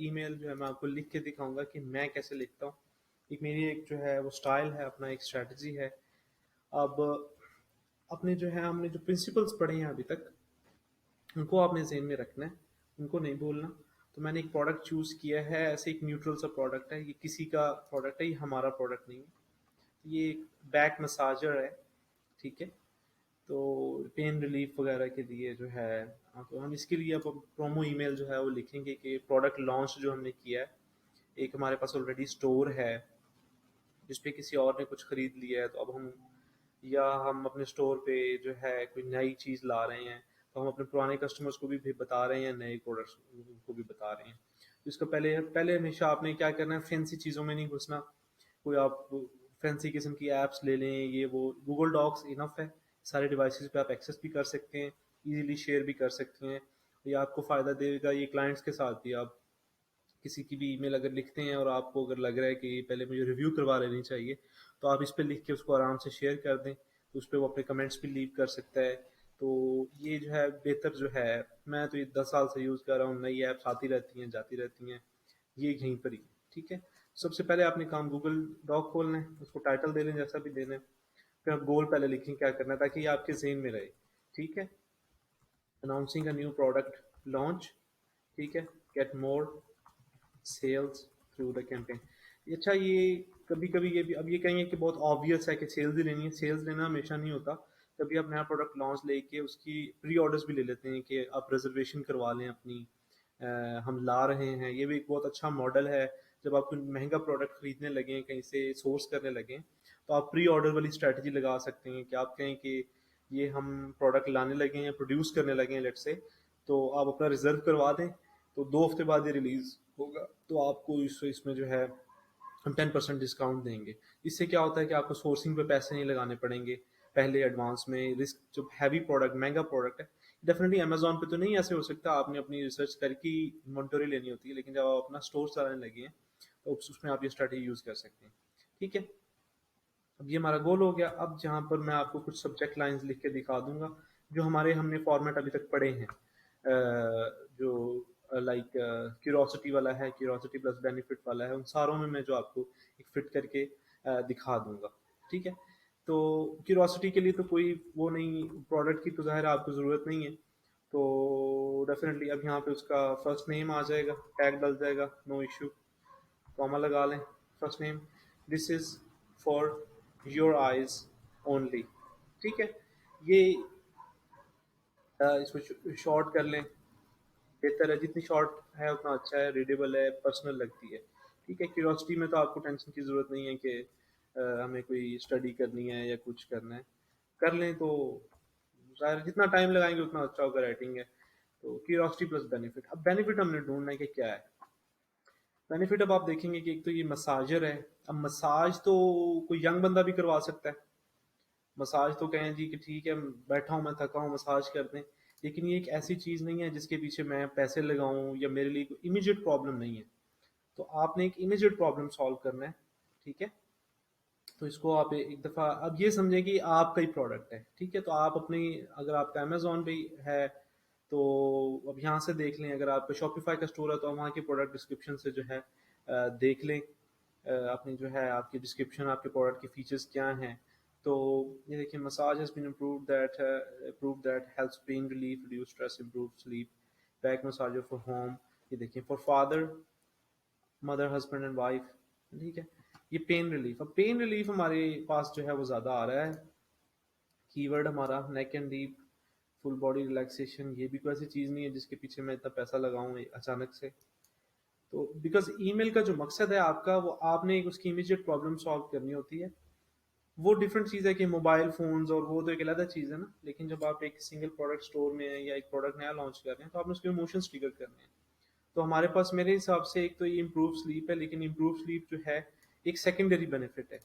Email जो है मैं आपको लिख के दिखाऊंगा कि मैं कैसे लिखता हूँ। एक मेरी एक जो है वो स्टाइल है, अपना एक स्ट्रैटेजी है। अब अपने जो है हमने जो प्रिंसिपल्स पढ़े हैं अभी तक, उनको आपने ज़हन में रखना है, उनको नहीं भूलना। तो मैंने एक प्रोडक्ट चूज़ किया है, ऐसे एक न्यूट्रल सा प्रोडक्ट है, ये किसी का प्रोडक्ट है, ये हमारा प्रोडक्ट नहीं है। ये एक बैक मसाजर है, ठीक है। तो पेन रिलीफ वगैरह के लिए जो है, हाँ, तो हम इसके लिए अब प्रोमो ईमेल जो है वो लिखेंगे कि प्रोडक्ट लॉन्च जो हमने किया है, एक हमारे पास ऑलरेडी स्टोर है जिस पे किसी और ने कुछ खरीद लिया है, तो अब हम, या हम अपने स्टोर पे जो है कोई नई चीज़ ला रहे हैं, तो हम अपने पुराने कस्टमर्स को भी बता रहे हैं, नए प्रोडक्ट्स को भी बता रहे हैं। तो इसका पहले पहले हमेशा आपने क्या करना है, फैंसी चीज़ों में नहीं घुसना। कोई आप फैंसी किस्म की एप्स ले लें, ये वो, गूगल डॉक्स इनफ है। सारे डिवाइसेस पे आप एक्सेस भी कर सकते हैं, इजीली शेयर भी कर सकते हैं। ये आपको फ़ायदा देगा, ये क्लाइंट्स के साथ भी। आप किसी की भी ईमेल अगर लिखते हैं और आपको अगर लग रहा है कि पहले मुझे रिव्यू करवा लेनी चाहिए, तो आप इस पे लिख के उसको आराम से शेयर कर दें, तो उस पर वो अपने कमेंट्स भी लीव कर सकता है। तो ये जो है बेहतर जो है, मैं तो ये 10 साल से यूज़ कर रहा हूँ, नई ऐप्स आती रहती हैं जाती रहती हैं, ये यहीं पर ही, ठीक है। सबसे पहले आपने काम गूगल डॉक खोलना है, उसको टाइटल दे लें जैसा भी देना है, फिर आप गोल पहले लिखें क्या करना है ताकि ये आपके जेहन में रहे, ठीक है। Announcing a new product launch, ठीक है। Get more sales through the campaign. अच्छा, ये कभी कभी ये भी, अब ये कहेंगे कि बहुत ऑब्वियस है कि सेल्स ही लेनी है, सेल्स लेना हमेशा नहीं होता। कभी आप नया प्रोडक्ट लॉन्च लेके उसकी प्री ऑर्डर्स भी ले लेते हैं कि आप रिजर्वेशन करवा लें अपनी, हम ला रहे हैं, ये भी एक बहुत अच्छा मॉडल है। जब आप कोई महंगा प्रोडक्ट खरीदने लगें, कहीं से सोर्स करने लगें, तो आप प्री ऑर्डर वाली स्ट्रैटेजी लगा सकते हैं कि आप कहें कि ये हम प्रोडक्ट लाने लगे हैं, प्रोड्यूस करने लगे हैं लेट से, तो आप अपना रिजर्व करवा दें, तो 2 हफ्ते बाद ये रिलीज होगा, तो आपको इसमें जो है हम 10% डिस्काउंट देंगे। इससे क्या होता है कि आपको सोर्सिंग पे पैसे नहीं लगाने पड़ेंगे पहले एडवांस में। रिस्क, जब हैवी प्रोडक्ट, महंगा प्रोडक्ट है, डेफिनेटली अमेजोन पे तो नहीं ऐसे हो सकता, आपने अपनी रिसर्च करके इन्वेंटरी लेनी होती है, लेकिन जब आप अपना स्टोर चलाने लगे हैं, तो उसमें आप ये स्ट्रेटेजी यूज कर सकते हैं, ठीक है। अब ये हमारा गोल हो गया। अब जहाँ पर मैं आपको कुछ सब्जेक्ट लाइंस लिख के दिखा दूंगा, जो हमारे हमने फॉर्मेट अभी तक पढ़े हैं, जो लाइक क्यूरोसिटी वाला है, क्यूरोसिटी प्लस बेनिफिट वाला है, उन सारों में मैं जो आपको एक फिट करके दिखा दूंगा, ठीक है। तो क्यूरोसिटी के लिए तो कोई वो नहीं, प्रोडक्ट की तो ज़ाहिर है आपको ज़रूरत नहीं है, तो डेफिनेटली अब यहाँ पे उसका फर्स्ट नेम आ जाएगा, टैग डल जाएगा, नो इशू, कॉमा लगा लें, first name, this is for your eyes only, ठीक है। ये इसको शॉर्ट कर लें, बेहतर है, जितनी शॉर्ट है उतना अच्छा है, रीडेबल है, पर्सनल लगती है, ठीक है। क्यूरोसिटी में तो आपको टेंशन की ज़रूरत नहीं है कि हमें कोई स्टडी करनी है या कुछ करना है, कर लें तो ज़ाहिर जितना टाइम लगाएंगे उतना अच्छा होगा राइटिंग है। तो क्यूरोसिटी प्लस बेनिफिट, अब बेनिफिट हमने ढूंढना है कि क्या है बेनिफिट। अब आप देखेंगे कि एक तो ये मसाजर है। अब मसाज तो कोई यंग बंदा भी करवा सकता है, मसाज तो कहें जी कि ठीक है बैठा हूँ मैं, थका हूँ, मसाज कर दें, लेकिन ये एक ऐसी चीज़ नहीं है जिसके पीछे मैं पैसे लगाऊं, या मेरे लिए कोई इमीडिएट प्रॉब्लम नहीं है। तो आपने एक इमीडिएट प्रॉब्लम सॉल्व करना है, ठीक है। तो इसको आप एक दफ़ा अब ये समझें कि आपका ही प्रोडक्ट है, ठीक है। तो आप अपनी, अगर आपका अमेजोन पे है तो अब यहाँ से देख लें, अगर आपका शॉपिफाई का स्टोर है तो वहाँ के प्रोडक्ट डिस्क्रिप्शन से जो है देख लें, अपनी जो है आपकी डिस्क्रिप्शन, आपके प्रोडक्ट के फीचर्स क्या हैं। तो ये देखिए, massage has been prove that helps pain relief, reduce stress, improve sleep, back massager for home, ये देखिए for father, mother, husband and wife, ठीक है। ये पेन रिलीफ, अब पेन रिलीफ हमारे पास जो है वो ज़्यादा आ रहा है, कीवर्ड हमारा neck and deep, full body relaxation, ये भी कोई ऐसी चीज़ नहीं है जिसके पीछे मैं इतना पैसा लगाऊं अचानक से। तो बिकॉज ईमेल का जो मकसद है आपका, वो आपने एक उसकी इमीडिएट प्रॉब्लम सॉल्व करनी होती है। वो डिफरेंट चीज़ है कि मोबाइल फोन्स और वो तो एक अलग चीज़ है ना, लेकिन जब आप एक सिंगल प्रोडक्ट स्टोर में है या एक प्रोडक्ट नया लॉन्च कर रहे हैं, तो आपने उसके इमोशंस ट्रिगर करने हैं। तो हमारे पास मेरे हिसाब से एक तो ये इम्प्रूव स्लीप है, लेकिन इम्प्रूव स्लीप जो है एक सेकेंडरी बेनिफिट है।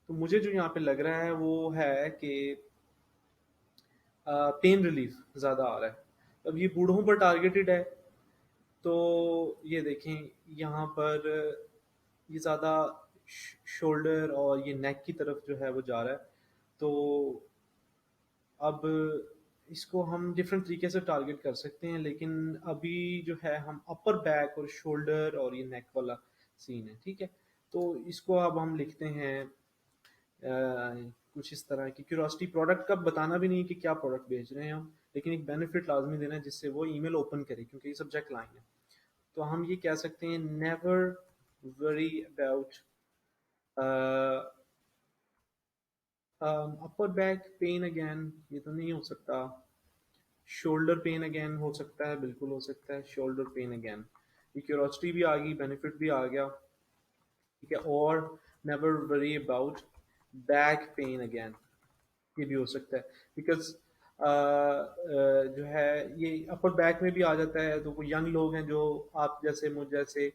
तो मुझे जो यहाँ पे लग रहा है वो है कि पेन रिलीफ ज़्यादा आ रहा है। अब ये बूढ़ों पर टारगेटेड है, तो ये देखें यहाँ पर ये ज़्यादा शोल्डर और ये नेक की तरफ जो है वो जा रहा है। तो अब इसको हम डिफरेंट तरीके से टारगेट कर सकते हैं, लेकिन अभी जो है हम अपर बैक और शोल्डर और ये नेक वाला सीन है, ठीक है। तो इसको अब हम लिखते हैं कुछ इस तरह की क्यूरोसिटी। प्रोडक्ट का बताना भी नहीं है कि क्या प्रोडक्ट बेच रहे हैं हम, लेकिन एक बेनिफिट लाजमी देना है जिससे वो ईमेल ओपन करे, क्योंकि ये सब्जेक्ट लाइन है। तो हम ये कह सकते हैं, never worry about upper back pain again, ये तो नहीं हो सकता। शोल्डर पेन अगेन हो सकता है, बिल्कुल हो सकता है, शोल्डर पेन अगेन। ये क्यूरोसिटी भी आ गई, बेनिफिट भी आ गया, ठीक है। और never worry about back pain again, ये भी हो सकता है, बिकॉज जो है ये अपर बैक में भी आ जाता है। तो कोई यंग लोग हैं जो आप जैसे मुझ जैसे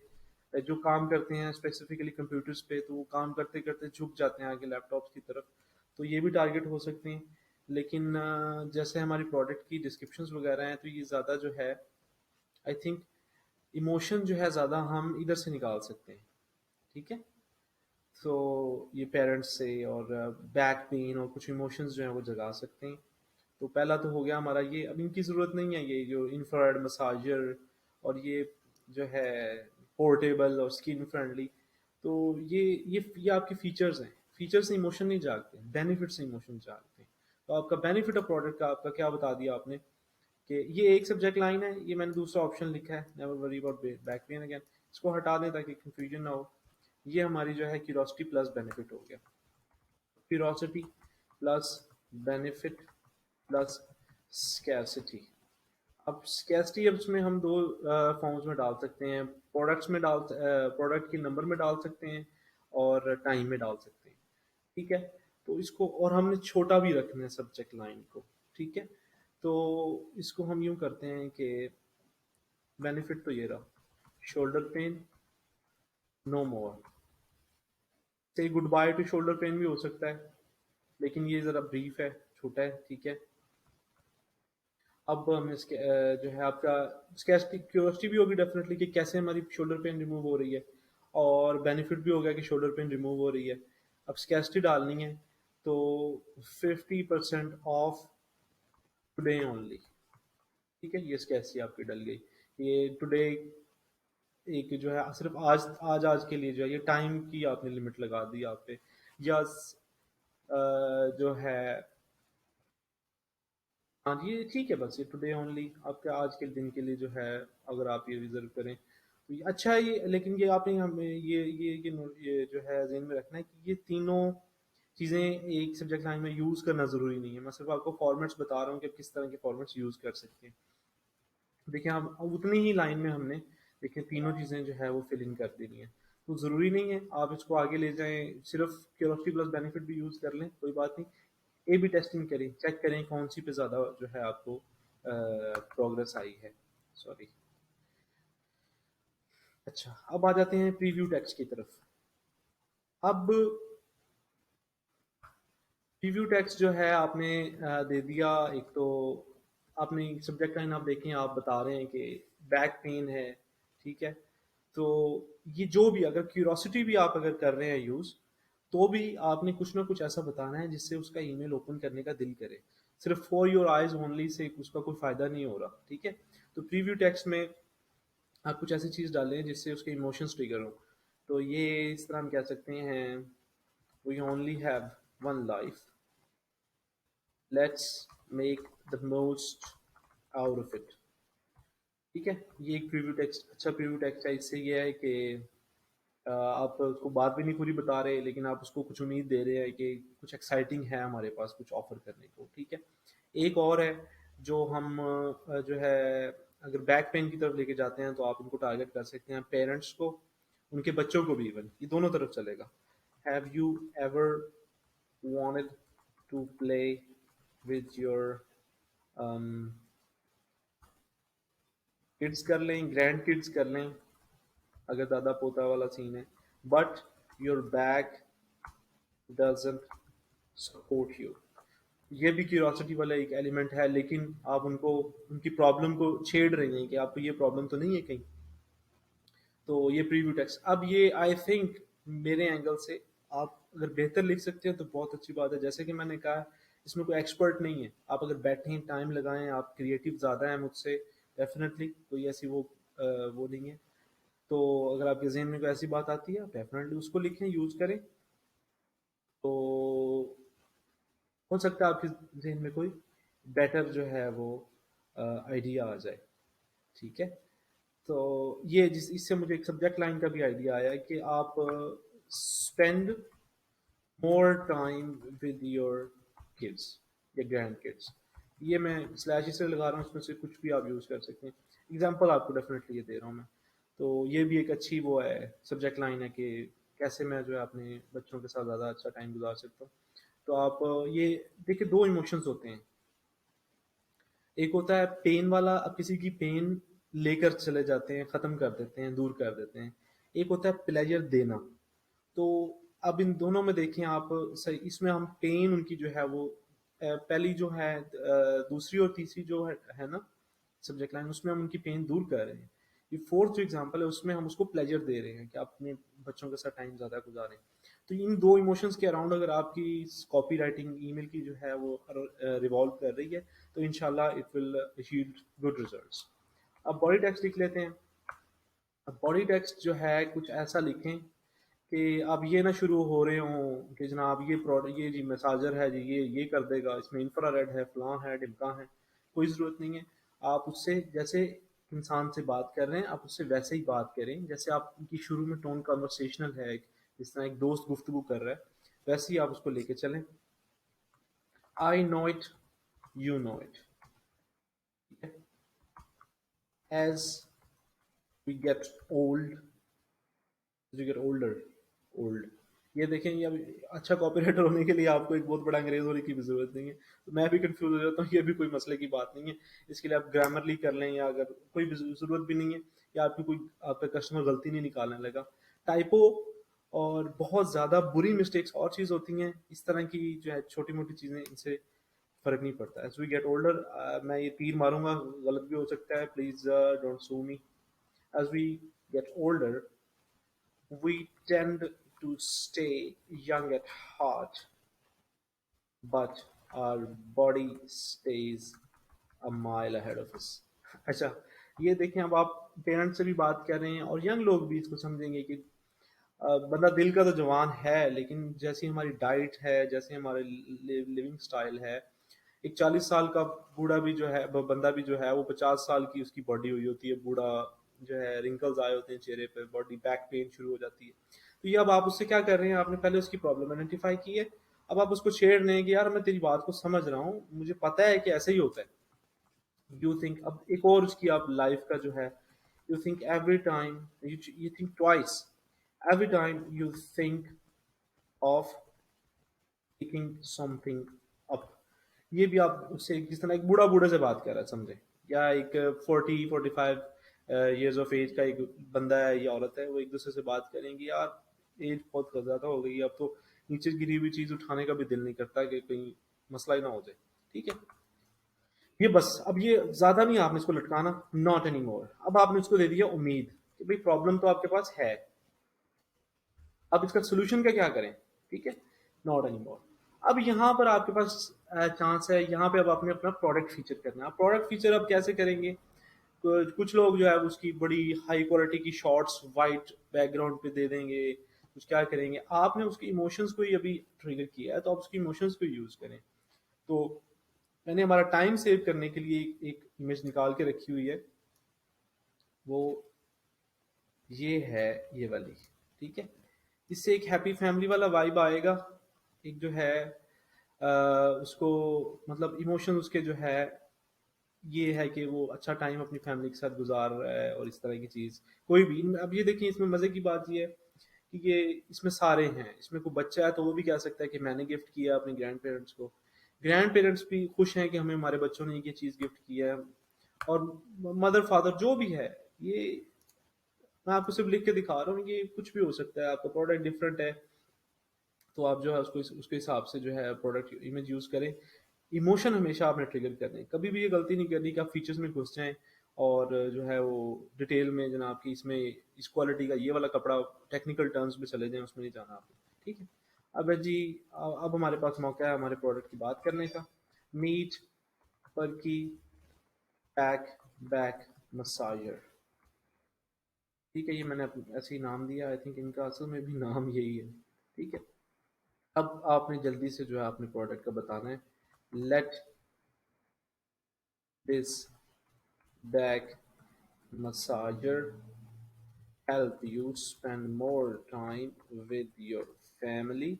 जो काम करते हैं स्पेसिफिकली कंप्यूटर्स पे, तो वो काम करते करते झुक जाते हैं आगे लैपटॉप्स की तरफ, तो ये भी टारगेट हो सकते हैं। लेकिन जैसे हमारी प्रोडक्ट की डिस्क्रिप्शंस वगैरह हैं, तो ये ज़्यादा जो है, आई थिंक इमोशन जो है ज़्यादा हम इधर से निकाल सकते हैं, ठीक है। तो ये पेरेंट्स से और बैक पेन और कुछ इमोशंस जो हैं वो जगा सकते हैं। तो पहला तो हो गया हमारा ये, अब इनकी ज़रूरत नहीं है ये जो इंफ्रारेड मसाजर और ये जो है पोर्टेबल और स्किन फ्रेंडली। तो ये आपके फीचर्स हैं, फीचर से इमोशन नहीं जागते, बेनिफिट से इमोशन जागते हैं। तो आपका बेनिफिट ऑफ प्रोडक्ट का आपका क्या बता दिया आपने, कि ये एक सब्जेक्ट लाइन है, ये मैंने दूसरा ऑप्शन लिखा है, never worry about back pain again, इसको हटा दें ताकि कंफ्यूजन ना हो। ये हमारी जो है क्यूरोसिटी प्लस बेनिफिट हो गया। Curiosity plus benefit plus scarcity. अब स्कैरसिटी, अब इसमें हम दो फॉर्म्स में डाल सकते हैं, प्रोडक्ट्स में डाल प्रोडक्ट के नंबर में डाल सकते हैं और टाइम में डाल सकते हैं, ठीक है। तो इसको और हमने छोटा भी रखना है सब्जेक्ट लाइन को, ठीक है। तो इसको हम यूं करते हैं कि बेनिफिट तो ये रहा, शोल्डर पेन नो मोर, से good by two shoulder pain भी हो सकता है, लेकिन ये ज़रा ब्रीफ है, छोटा है, ठीक है। अब हम इसके जो है आपका स्कैरसिटी क्यूरियोसिटी भी होगी डेफिनेटली कि कैसे हमारी शोल्डर पेन रिमूव हो रही है, और बेनिफिट भी हो गया कि शोल्डर पेन रिमूव हो रही है। अब स्कैरसिटी डालनी है, तो 50% ऑफ टुडे ओनली, ठीक है। ये स्कैरसिटी आपकी डल गई, ये टुडे एक जो है सिर्फ आज आज आज के लिए जो है, ये टाइम की आपने लिमिट लगा दी आप पे, या जो है, हाँ जी, ये ठीक है, बस ये टुडे ओनली आपके आज के दिन के लिए जो है, अगर आप ये रिजर्व करें तो ये अच्छा है। ये लेकिन ये आपने हमें ये जो है ज़हन में रखना है कि ये तीनों चीज़ें एक सब्जेक्ट लाइन में यूज़ करना ज़रूरी नहीं है। मैं सिर्फ आपको फॉर्मेट्स बता रहा हूँ कि आप किस तरह के फॉर्मेट्स यूज़ कर सकते हैं। देखिए, हम उतनी ही लाइन में हमने देखिए तीनों चीज़ें जो है वो फिल इन कर देनी है। तो ज़रूरी नहीं है आप इसको आगे ले जाएं, सिर्फ क्यूरोसिटी प्लस बेनिफिट भी यूज़ कर लें, कोई बात नहीं। ए बी टेस्टिंग करें, चेक करें कौन सी पे ज़्यादा जो है आपको प्रोग्रेस आई है। सॉरी। अच्छा, अब आ जाते हैं प्रीव्यू टेक्स्ट की तरफ। अब प्रीव्यू टेक्स्ट जो है आपने दे दिया, एक तो आपने सब्जेक्ट लाइन आप देखें, आप बता रहे हैं कि बैक पेन है, ठीक है। तो ये जो भी अगर क्यूरोसिटी भी आप अगर कर रहे हैं यूज़, तो भी आपने कुछ ना कुछ ऐसा बताना है जिससे उसका ईमेल ओपन करने का दिल करे। सिर्फ for your eyes only say उसका कोई फायदा नहीं हो रहा, ठीक है। तो प्रीव्यू टेक्स्ट में आप कुछ ऐसी चीज़ डालें जिससे उसके इमोशंस ट्रिगर हो। तो ये इस तरह हम कह सकते हैं, we only have one life, let's make the most out of it, ठीक है। ये एक प्रीव्यू टेक्स्ट, अच्छा प्रीव्यू टेक्स्ट है। इससे ये है कि आप उसको बात भी नहीं पूरी बता रहे, लेकिन आप उसको कुछ उम्मीद दे रहे हैं कि कुछ एक्साइटिंग है हमारे पास कुछ ऑफर करने को, ठीक है। एक और है जो हम जो है अगर बैक पेन की तरफ लेके जाते हैं, तो आप उनको टारगेट कर सकते हैं, पेरेंट्स को, उनके बच्चों को भी, इवन ये दोनों तरफ चलेगा। Have you ever wanted to play with your kids कर लें, ग्रैंड किड्स कर लें, अगर दादा पोता वाला सीन है, but your back doesn't support you. ये भी क्यूरियोसिटी वाला एक एलिमेंट है, लेकिन आप उनको उनकी प्रॉब्लम को छेड़ रहे हैं कि आपको ये प्रॉब्लम तो नहीं है कहीं। तो ये प्रीव्यू टेक्स्ट, अब ये आई थिंक मेरे एंगल से आप अगर बेहतर लिख सकते हैं तो बहुत अच्छी बात है। जैसे कि मैंने कहा इसमें कोई एक्सपर्ट नहीं है। आप अगर बैठें, टाइम लगाएं, आप क्रिएटिव ज़्यादा हैं मुझसे, डेफिनेटली कोई ऐसी वो नहीं है। तो अगर आपके जहन में कोई ऐसी बात आती है, आप डेफिनेटली उसको लिखें, यूज़ करें। तो हो सकता है आपके जहन में कोई बेटर जो है वो आइडिया आ जाए। ठीक है। तो ये जिस इससे मुझे एक सब्जेक्ट लाइन का भी आइडिया आया कि आप spend more time with your kids या ग्रैंड किड्स। ये मैं स्लैश इसलिए लगा रहा हूँ, इसमें से कुछ भी आप यूज़ कर सकते हैं। एग्जाम्पल आपको डेफिनेटली ये दे रहा हूँ मैं। तो ये भी एक अच्छी वो है, सब्जेक्ट लाइन है कि कैसे मैं जो है अपने बच्चों के साथ ज़्यादा अच्छा टाइम गुजार सकता हूँ। तो आप ये देखिए, दो इमोशंस होते हैं। एक होता है पेन वाला, अब किसी की पेन लेकर चले जाते हैं, ख़त्म कर देते हैं, दूर कर देते हैं। एक होता है प्लेजर देना। तो अब इन दोनों में देखें आप, सही इसमें हम पेन उनकी जो है वो पहली जो है दूसरी और तीसरी जो है ना सब्जेक्ट लाइन, उसमें हम उनकी पेन दूर कर रहे हैं। ये फोर्थ जो एग्जांपल है उसमें हम उसको प्लेजर दे रहे हैं कि आप अपने बच्चों के साथ टाइम ज़्यादा गुजारें। तो इन दो इमोशंस के अराउंड अगर आपकी कॉपी राइटिंग ईमेल की जो है वो रिवॉल्व कर रही है, तो इंशाल्लाह it will yield good results. अब बॉडी टेक्स्ट लिख लेते हैं। अब बॉडी टेक्स्ट जो है कुछ ऐसा लिखें कि अब ये ना शुरू हो रहे हों कि जनाब ये प्रोडक्ट, ये जी मसाजर है जी, ये कर देगा, इसमें इंफ्रारेड है, फलां है, ढिमका है। कोई ज़रूरत नहीं है। आप उससे जैसे इंसान से बात कर रहे हैं, आप उससे वैसे ही बात करें जैसे आप उनकी शुरू में टोन कन्वर्सेशनल है, जिस तरह एक दोस्त गुफ्तगू कर रहा है, वैसे ही आप उसको लेके चलें। I know it, you know it. As we get old, you get older, old, ये देखें, ये अब अच्छा कॉपीराइटर होने के लिए आपको एक बहुत बड़ा अंग्रेज होने की भी जरूरत नहीं है। तो मैं भी कंफ्यूज हो जाता हूँ, ये भी कोई मसले की बात नहीं है। इसके लिए आप ग्रामरली कर लें, या अगर कोई भी जरूरत भी नहीं है, या आपकी कोई आपका कस्टमर गलती नहीं निकालने लगा। टाइपो और बहुत ज़्यादा बुरी मिस्टेक्स और चीज़ होती हैं, इस तरह की जो है छोटी मोटी चीज़ें, इनसे फ़र्क नहीं पड़ता। एज वी गेट ओल्डर, मैं ये तीर मारूंगा, गलत भी हो सकता है, please don't sue me. As we get older we tend to stay young at heart, but our body stays a mile ahead of us. अच्छा, ये देखें, अब आप पेरेंट्स से भी बात कर रहे हैं और यंग लोग भी इसको समझेंगे कि बंदा दिल का तो जवान है, लेकिन जैसी हमारी डाइट है, जैसे हमारे लिविंग स्टाइल है, एक 40 साल का बूढ़ा भी जो है, बंदा भी जो है वो 50 साल की उसकी बॉडी हुई होती है, बूढ़ा जो है, रिंकल्स आए होते हैं चेहरे पे, बॉडी बैक पेन शुरू हो जाती है। तो ये अब आप उससे क्या कर रहे हैं, आपने पहले उसकी प्रॉब्लम आइडेंटिफाई की है, अब आप उसको छेड़ रहे हैं कि यार मैं तेरी बात को समझ रहा हूँ, मुझे पता है कि ऐसे ही होता है। यू थिंक, अब एक और उसकी आप लाइफ का जो है, you think every time, you think twice every time you think of picking something up। ये भी आप उससे जिस तरह एक बूढ़ा बूढ़े से बात कर रहा है समझे, या एक 40-45 ईयर्स ऑफ एज का एक बंदा है या औरत है, वो एक दूसरे से बात करेंगे, यार एज बहुत ज़्यादा हो गई है, अब तो नीचे गिरी हुई चीज़ उठाने का भी दिल नहीं करता कि कहीं मसला ही ना हो जाए। ठीक है। ये बस, अब ये ज़्यादा नहीं आपने इसको लटकाना, नॉट एनी मोर। अब आपने उसको दे दिया उम्मीद कि भाई प्रॉब्लम तो आपके पास है, अब इसका सोल्यूशन का क्या करें। ठीक है। Not any more. अब यहाँ पर आपके पास चांस है, यहाँ पे अब आपने अपना प्रोडक्ट फीचर करना है। प्रोडक्ट फीचर अब कैसे करेंगे, तो कुछ लोग जो है उसकी बड़ी हाई क्वालिटी की शॉर्ट्स वाइट बैकग्राउंड पे दे देंगे। कुछ क्या करेंगे, आपने उसके इमोशंस को ही अभी ट्रिगर किया है, तो आप उसके इमोशंस को यूज करें। तो मैंने हमारा टाइम सेव करने के लिए एक इमेज निकाल के रखी हुई है, वो ये है, ये वाली। ठीक है। इससे एक हैप्पी फैमिली वाला वाइब आएगा। एक जो है उसको, मतलब इमोशन उसके जो है, ये है कि वो अच्छा टाइम अपनी फैमिली के साथ गुजार रहा है, और इस तरह की चीज़ कोई भी। अब ये देखिए, इसमें मज़े की बात ये है कि ये इसमें सारे हैं, इसमें कोई बच्चा है तो वो भी कह सकता है कि मैंने गिफ्ट किया अपने ग्रैंड पेरेंट्स को। ग्रैंड पेरेंट्स भी खुश हैं कि हमें हमारे बच्चों ने ये चीज़ गिफ्ट किया है। और मदर फादर जो भी है, ये मैं आपको सिर्फ लिख के दिखा रहा हूँ, ये कुछ भी हो सकता है, आपका प्रोडक्ट डिफरेंट है, तो आप जो है उसको उसके हिसाब से जो है प्रोडक्ट इमेज यूज़ करें। इमोशन हमेशा आपने ट्रिगर करने हैं, कभी भी ये गलती नहीं करनी कि आप फीचर्स में घुस जाएं और जो है वो डिटेल में जनाब कि इसमें इस क्वालिटी का ये वाला कपड़ा, टेक्निकल टर्म्स में चले जाएं, उसमें नहीं जाना आपको। ठीक है। अब जी अब हमारे पास मौका है हमारे प्रोडक्ट की बात करने का। Meet perky back back massager. ठीक है, ये मैंने ऐसे ही नाम दिया, आई थिंक इनका असल में भी नाम यही है। ठीक है, अब आपने जल्दी से जो है अपने प्रोडक्ट का बताना है। Let this back massager help you spend more time with your family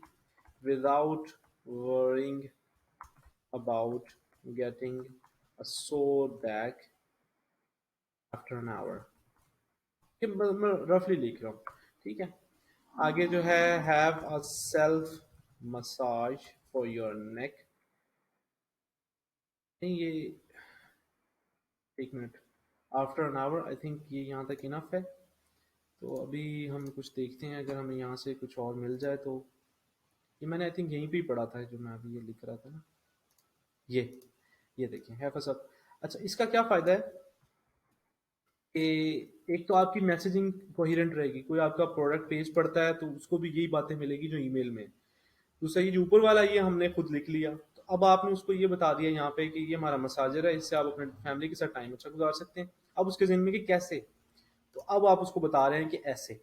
without worrying about getting a sore back after an hour। कि मैं रफली लिख रहा हूँ। ठीक है, आगे जो है have a self massage for your neck. नहीं, ये एक minute, after an hour, I think ये यहाँ तक इनफ है। तो अभी हम कुछ देखते हैं, अगर हमें यहाँ से कुछ और मिल जाए तो। ये मैंने आई थिंक यहीं पे ही पढ़ा था जो मैं अभी ये लिख रहा था ना। ये ये देखिए है सब। अच्छा, इसका क्या फ़ायदा है कि एक तो आपकी मैसेजिंग कोहेरेंट रहेगी, कोई आपका प्रोडक्ट पेज पड़ता है तो उसको भी यही बातें मिलेगी जो ईमेल में। दूसरा, ये जो ऊपर वाला ये हमने खुद लिख लिया, तो अब आपने उसको ये बता दिया यहाँ पे कि ये हमारा मसाजर है, इससे आप अपने फैमिली के साथ टाइम अच्छा गुजार सकते हैं। अब उसके ज़हन में कि कैसे, तो अब आप उसको बता रहे हैं कि ऐसे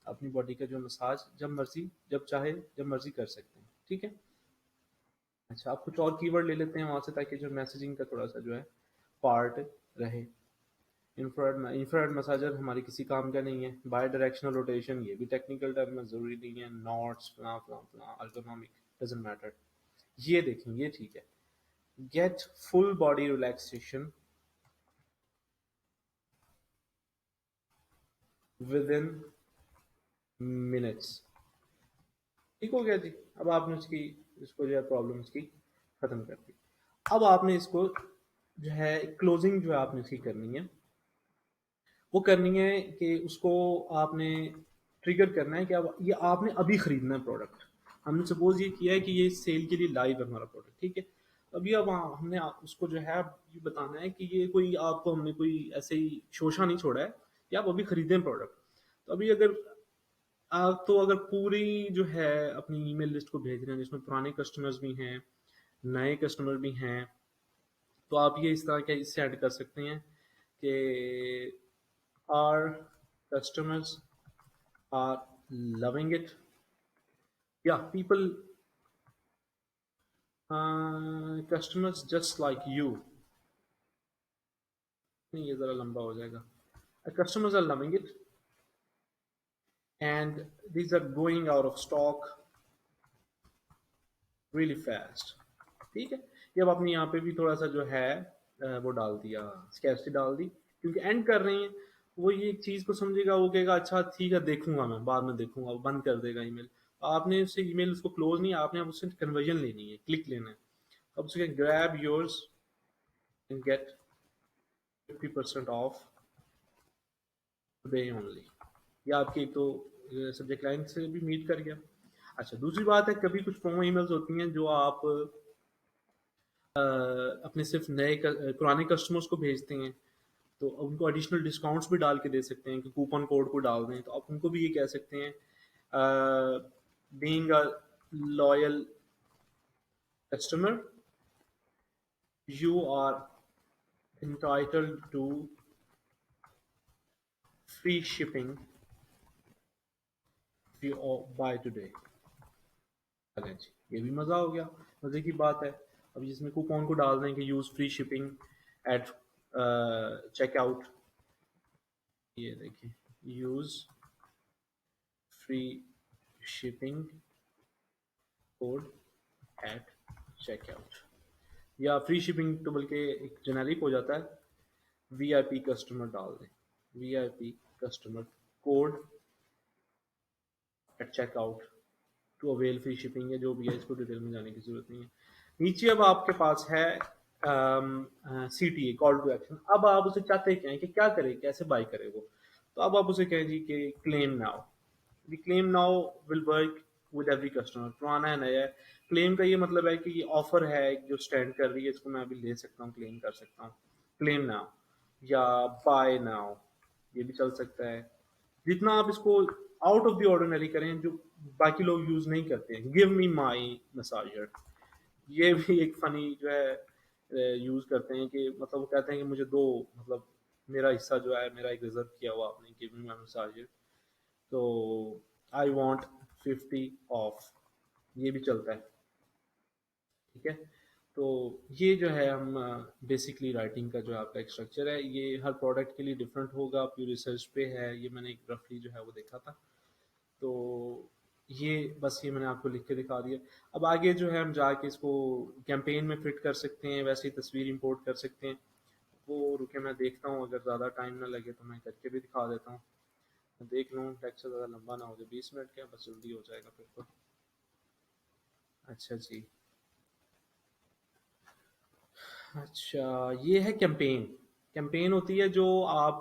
अपनी बॉडी का जो मसाज जब मर्जी जब चाहे जब मर्जी कर सकते हैं। ठीक है। अच्छा, आप कुछ और कीवर्ड ले लेते हैं वहां से ताकि जो मैसेजिंग का थोड़ा सा जो है पार्ट रहे। इंफ्रारेड मसाजर हमारे किसी काम का नहीं है। बाय डायरेक्शनल रोटेशन, ये भी टेक्निकल टर्म में जरूरी नहीं है। नॉट्स फला फला फला अर्गोनॉमिक, डजंट मैटर। ये देखें, ये ठीक है। Get full body relaxation with in minutes. ठीक हो गया जी। अब आपने उसकी इसको जो है प्रॉब्लम उसकी खत्म कर दी। अब आपने इसको जो है क्लोजिंग जो है आपने इसकी करनी है, वो करनी है कि उसको आपने ट्रिगर करना है कि अब ये आपने अभी खरीदना है प्रोडक्ट। हमने सपोज ये किया है कि ये सेल के लिए लाइव है हमारा प्रोडक्ट। ठीक है, अभी अब हमने उसको जो है ये बताना है कि ये कोई आपको हमने कोई ऐसे ही शोशा नहीं छोड़ा है कि आप अभी खरीदें प्रोडक्ट। तो अभी अगर आप तो अगर पूरी जो है अपनी ईमेल लिस्ट को भेज रहे हैं जिसमें पुराने कस्टमर्स भी हैं, नए कस्टमर भी हैं, तो आप ये इस तरह के इससे ऐड कर सकते हैं कि our customers are loving it, या people customers just like you. नहीं, ये ज़रा लंबा हो जाएगा। Customers are loving it and these are going out of stock really fast. ठीक है, ये अब अपनी यहाँ पे भी थोड़ा सा जो है वो डाल दिया, स्कैर्सिटी डाल दी, क्योंकि एंड कर रहे हैं। वो ये एक चीज़ को समझेगा, वो कहेगा अच्छा ठीक है देखूंगा, मैं बाद में देखूंगा, वो बंद कर देगा ईमेल। आपने उससे ईमेल उसको क्लोज नहीं, आपने अब उससे कन्वर्जन लेनी है, क्लिक लेना है। अब उसके grab yours and get 50% off today only. या आपकी तो सब्जेक्ट लाइन से भी मीट कर गया। अच्छा, दूसरी बात है, कभी कुछ प्रोमो ईमेल्स होती हैं जो आप अपने सिर्फ पुराने कस्टमर्स को भेजते हैं, तो उनको एडिशनल डिस्काउंट्स भी डाल के दे सकते हैं कि कूपन कोड को डाल दें। तो आप उनको भी ये कह सकते हैं, being a loyal customer you are entitled to free shipping if you buy today। चलें जी, ये भी मज़ा हो गया, मज़े की बात है। अब जिसमें कूपन को डाल दें कि use free shipping at checkout. ये देखिए, use free shipping code at checkout, या फ्री शिपिंग तो बल्कि एक जेनेरिक हो जाता है। वीआईपी कस्टमर डाल दें, VIP customer code at checkout to avail free shipping, है जो भी है, इसको डिटेल में जाने की जरूरत नहीं है। नीचे अब आपके पास है CTA, कॉल टू एक्शन। अब आप उसे चाहते क्या है कि क्या करे, कैसे बाय करे वो। तो अब आप उसे कहें जी कि claim now. Claim now will work with every customer, पुराना है नया है। क्लेम का ये मतलब है कि ये ऑफर है जो स्टैंड कर रही है, इसको मैं अभी ले सकता हूँ, क्लेम कर सकता हूँ। क्लेम नाउ या बाय नाउ, ये भी चल सकता है। जितना आप इसको आउट ऑफ द ऑर्डिनरी करें जो बाकी लोग यूज नहीं करते हैं। गिव मी माई मसाजर, ये भी एक फनी जो है यूज करते हैं कि मतलब वो कहते हैं कि मुझे दो, मतलब मेरा हिस्सा जो है मेरा एक रिजर्व किया हुआ आपने, गिव मी माई मसाजर। तो आई वांट 50 ऑफ, ये भी चलता है। ठीक है। तो ये जो है हम बेसिकली राइटिंग का जो आपका एक स्ट्रक्चर है, ये हर प्रोडक्ट के लिए डिफरेंट होगा, आपकी रिसर्च पे है, ये मैंने एक रफली जो है वो देखा था। तो ये बस ये मैंने आपको लिख के दिखा दिया। अब आगे जो है हम जाके इसको कैंपेन में फिट कर सकते हैं, वैसे ही तस्वीर इंपोर्ट कर सकते हैं। वो रुके मैं देखता हूँ, अगर ज़्यादा टाइम ना लगे तो मैं करके भी दिखा देता हूँ। मैं देख लूँ लेक्चर ज़्यादा लंबा ना हो जाए, 20 मिनट का बस जल्दी हो जाएगा फिर तो। अच्छा जी। अच्छा, ये है कैंपेन। कैंपेन होती है जो आप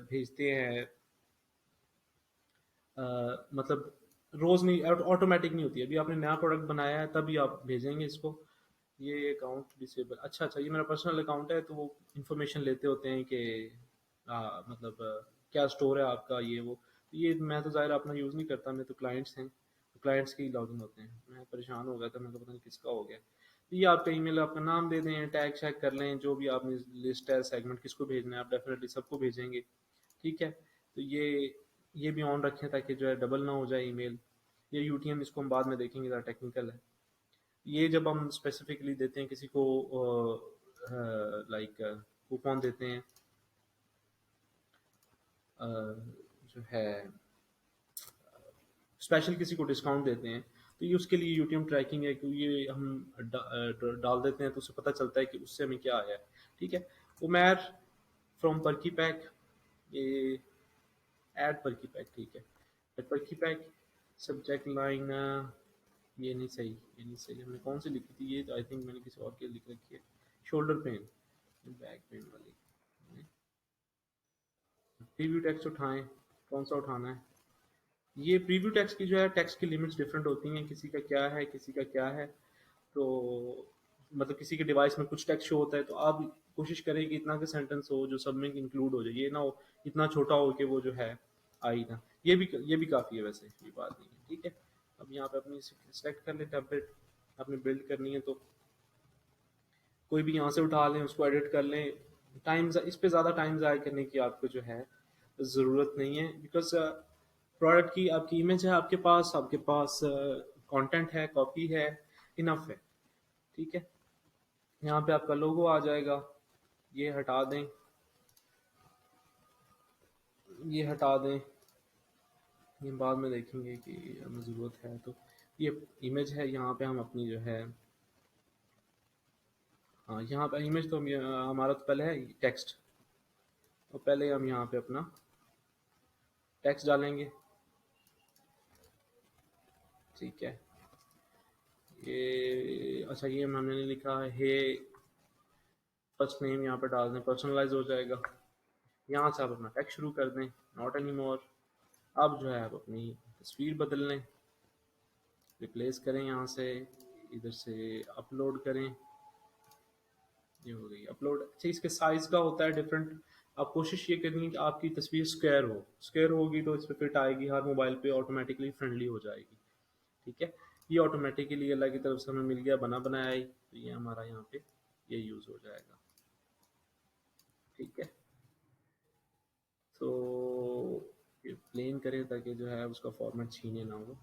भेजते हैं, मतलब रोज नहीं, ऑटोमेटिक नहीं होती है। अभी आपने नया प्रोडक्ट बनाया है तभी आप भेजेंगे इसको। ये अकाउंट डिसेबल, अच्छा अच्छा, ये मेरा पर्सनल अकाउंट है तो वो इन्फॉर्मेशन लेते होते हैं कि मतलब क्या स्टोर है आपका, ये वो। ये मैं तो ज़ाहिर अपना यूज़ नहीं करता, मैं तो क्लाइंट्स हैं, तो क्लाइंट्स के ही लॉगिन होते हैं। मैं परेशान हो गया था, मैं तो पता नहीं किसका हो गया। तो ये आपका ईमेल, आपका नाम दे दें, टैग शैग कर लें, जो भी आपने लिस्ट है सेगमेंट किसको भेजना है, आप डेफिनेटली सबको भेजेंगे। ठीक है। तो ये भी ऑन रखें ताकि जो है डबल ना हो जाए ईमेल। ये यूटीएम इसको हम बाद में देखेंगे, ज़रा टेक्निकल है। ये जब हम स्पेसिफिकली देते हैं किसी को, लाइक कूपन देते हैं, अ, जो है स्पेशल किसी को डिस्काउंट देते हैं, तो ये उसके लिए यूटीएम ट्रैकिंग है कि ये हम डाल देते हैं तो उसे पता चलता है कि उससे हमें क्या आया है। ठीक है। उमैर फ्रॉम पर्की पैक, ये ऐड पर्की पैक, ठीक है। Add perky pack, subject line, ये नहीं सही, ये नहीं सही, हमने कौन सी लिखी थी, ये तो आई थिंक मैंने किसी और के लिख रखी है। शोल्डर पेन, बैक पेन वाली। प्रीव्यू टेक्स्ट उठाएं, कौन सा उठाना है? ये प्रीव्यू टेक्स्ट की जो है, टेक्स्ट की लिमिट्स डिफरेंट होती हैं, किसी का क्या है किसी का क्या है। तो मतलब किसी के डिवाइस में कुछ टेक्स्ट शो होता है तो आप कोशिश करें कि इतना का सेंटेंस हो जो सब में इंक्लूड हो जाए, ये ना हो इतना छोटा हो कि वो जो है आ ही ना। ये भी काफ़ी है वैसे, ये बात नहीं है। ठीक है। अब यहाँ पे अपनी सेलेक्ट कर लें टेम्पलेट, आपने बिल्ड करनी है तो कोई भी यहाँ से उठा लें, उसको एडिट कर लें। टाइम इस पे ज़्यादा टाइम ज़ाया करने की आपको जो है ज़रूरत नहीं है, बिकॉज प्रोडक्ट की आपकी इमेज है आपके पास कंटेंट है, कॉपी है, इनफ है। ठीक है। यहाँ पे आपका लोगो आ जाएगा, ये हटा दें, ये हटा दें, ये बाद में देखेंगे कि हमें ज़रूरत है तो। ये इमेज है, यहाँ पे हम अपनी जो है, हाँ यहाँ पे इमेज तो हमारा तो पहले है टेक्स्ट, तो पहले हम यहाँ पे अपना टेक्स्ट डालेंगे। ठीक है। ये अच्छा, ये मैंने लिखा है फर्स्ट नेम, यहाँ पे डाल दें, पर्सनलाइज हो जाएगा। यहाँ से आप अपना टेक्स्ट शुरू कर दें, नॉट एनी मोर। अब जो है आप अपनी तस्वीर बदल लें, रिप्लेस करें, यहाँ से इधर से अपलोड करें, ये हो गई अपलोड। अच्छा, इसके साइज का होता है डिफरेंट। आप कोशिश ये करेंगे कि आपकी तस्वीर स्क्वायर हो, स्क्वायर होगी तो इस पर फिट आएगी, हर मोबाइल पे ऑटोमेटिकली फ्रेंडली हो जाएगी। ठीक है। ये ऑटोमेटिकली अल्लाह की तरफ से हमें मिल गया, बना बनाया ही, तो ये हमारा यहाँ पे ये यूज़ हो जाएगा। ठीक है। तो ये प्लेन करें ताकि जो है उसका फॉर्मेट छीने ना हो।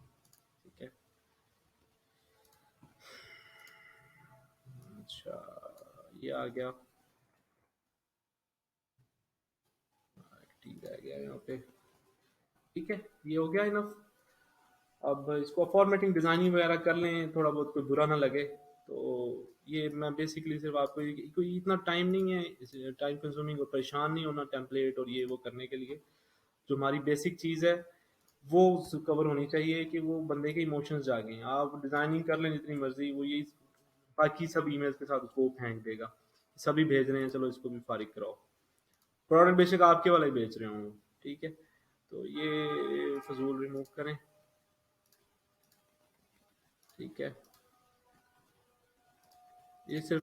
ठीक है। अच्छा, ये आ गया, ठीक रह गया यहाँ पे। ठीक है, ये हो गया इनफ। अब इसको फॉर्मेटिंग डिज़ाइनिंग वगैरह कर लें, थोड़ा बहुत कोई बुरा ना लगे तो। ये मैं बेसिकली सिर्फ आपको कोई इतना टाइम नहीं है, टाइम कंज्यूमिंग और परेशान नहीं होना टेम्पलेट और ये वो करने के लिए। जो हमारी बेसिक चीज़ है वो कवर होनी चाहिए कि वो बंदे के इमोशंस जागें। आप डिज़ाइनिंग कर लें जितनी मर्जी, वो यही बाकी सब ईमेल्स के साथ उसको फेंक देगा, सभी भेज रहे हैं चलो इसको भी फारिग कराओ। प्रोडक्ट बेशक आपके वाला ही बेच रहे हों। ठीक है। तो ये फजूल रिमूव करें। ठीक है। ये सिर्फ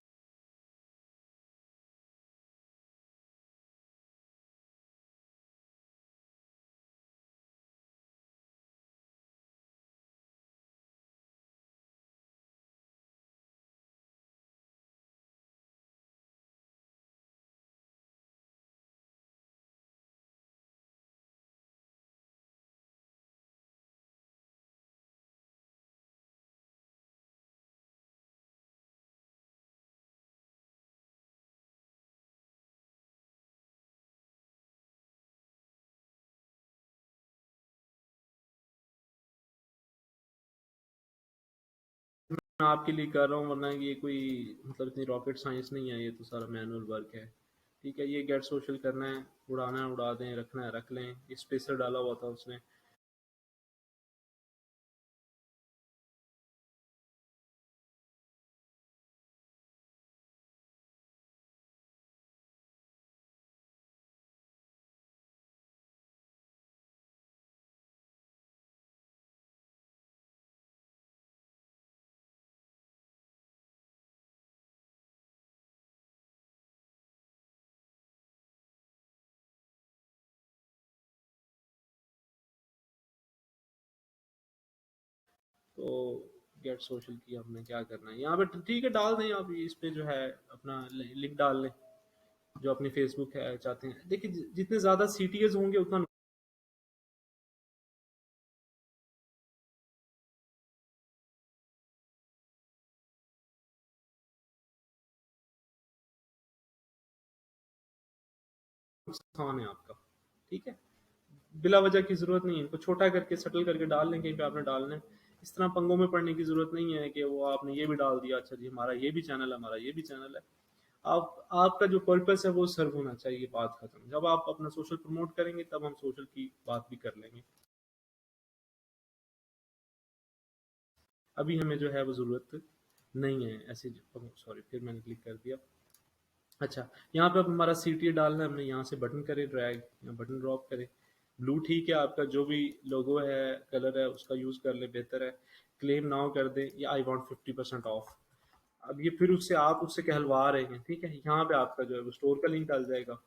मैं आपके लिए कर रहा हूँ, वरना ये कोई मतलब इतनी रॉकेट साइंस नहीं है, ये तो सारा मैनुअल वर्क है। ठीक है, ये गेट सोशल करना है, उड़ाना है उड़ा दें, रखना है रख लें, स्पेसर डाला हुआ था उसने। तो गेट सोशल की हमने क्या करना है यहाँ पे, ठीक है डाल दें आप इस पे जो है अपना लिंक डाल लें, जो अपनी फेसबुक है चाहते हैं। देखिए जितने ज़्यादा सीटीएस होंगे उतना नुकसान है आपका। ठीक है, बिला वजह की ज़रूरत नहीं है, इनको छोटा करके सेटल करके डाल लें कहीं पे आपने डालना है। इस तरह पंगों में पड़ने की ज़रूरत नहीं है कि वो आपने ये भी डाल दिया, अच्छा जी हमारा ये भी चैनल है, हमारा ये भी चैनल है। आप आपका जो पर्पस है वो सर्व होना चाहिए, बात खत्म। जब आप अपना सोशल प्रमोट करेंगे तब हम सोशल की बात भी कर लेंगे, अभी हमें जो है वो ज़रूरत नहीं है ऐसे। सॉरी, फिर मैंने क्लिक कर दिया। अच्छा, यहाँ पे अब हमारा सीटीए डालना है हमने, यहाँ से बटन करें ड्रैग या बटन ड्रॉप करें। ब्लू ठीक है, आपका जो भी लोगो है कलर है उसका यूज़ कर ले, बेहतर है। क्लेम नाउ कर दें या आई वांट 50% ऑफ। अब ये फिर उससे आप उससे कहलवा रहे हैं, ठीक है, यहाँ पे आपका जो है वो स्टोर का लिंक डल जाएगा,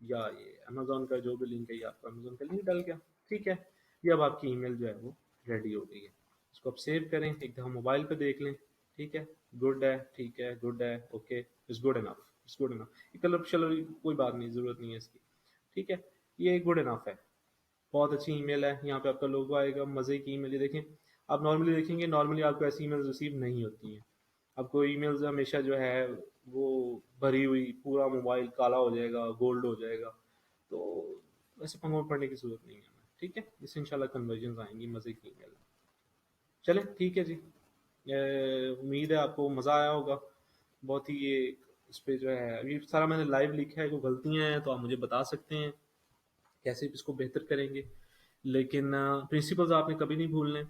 या ये अमेजोन का जो भी लिंक है, ये आपका अमेजोन का लिंक डल गया। ठीक है, ये अब आपकी ईमेल जो है वो रेडी हो गई है। इसको आप सेव करें, एक दफ़ा मोबाइल पे देख लें। ठीक है, गुड है, ठीक है, गुड है, okay, it's good enough, it's good enough. ये कलर शलर कोई बात नहीं, ज़रूरत नहीं है इसकी। ठीक है, ये गुड इनफ है, बहुत अच्छी ईमेल है। यहाँ पे आपका लोगो आएगा, मज़े की ईमेल। ये देखें, आप नॉर्मली देखेंगे, नॉर्मली आपको ऐसी ईमेल्स रिसीव नहीं होती हैं। आपको ईमेल्स हमेशा जो है वो भरी हुई, पूरा मोबाइल काला हो जाएगा, गोल्ड हो जाएगा। तो वैसे पंगों में पड़ने की जरूरत नहीं है हमें। ठीक है, इससे इंशाल्लाह कन्वर्जन आएंगी, मज़े की ईमेल। चलें ठीक है जी, उम्मीद है आपको मज़ा आया होगा बहुत ही। ये इस पे जो है अभी सारा मैंने लाइव लिखा है, कोई गलतियाँ हैं तो आप मुझे बता सकते हैं, कैसे इसको बेहतर करेंगे। लेकिन प्रिंसिपल्स आपने कभी नहीं भूलने।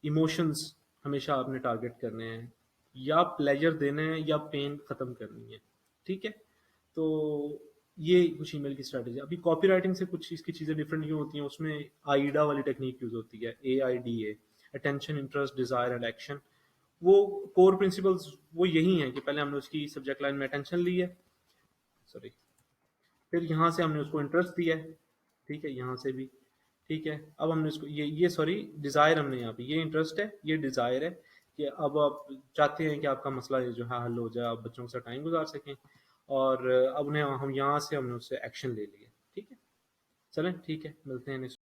इमोशंस हमेशा आपने टारगेट करने हैं, या प्लेजर देना है या पेन ख़त्म करनी है। ठीक है, तो ये कुछ ईमेल की स्ट्रैटेजी। अभी कॉपी राइटिंग से कुछ इसकी चीज़ें डिफरेंट क्यों होती हैं, उसमें आईडा वाली टेक्निक यूज़ होती है, AIDA, attention, interest, desire and action. वो कोर प्रिंसिपल्स वो यही हैं कि पहले हमने उसकी सब्जेक्ट लाइन में अटेंशन ली है, सॉरी, फिर यहाँ से हमने उसको इंटरेस्ट दिया है, ठीक है, यहाँ से भी। ठीक है, अब हमने इसको ये सॉरी डिज़ायर हमने यहाँ पे, ये इंटरेस्ट है, ये डिज़ायर है कि अब आप चाहते हैं कि आपका मसला ये जो है हल हो जाए, आप बच्चों के साथ टाइम गुजार सकें। और अब ने हम यहाँ से हमने उससे एक्शन ले लिया। ठीक है, चलें ठीक है, मिलते हैं नेक्स्ट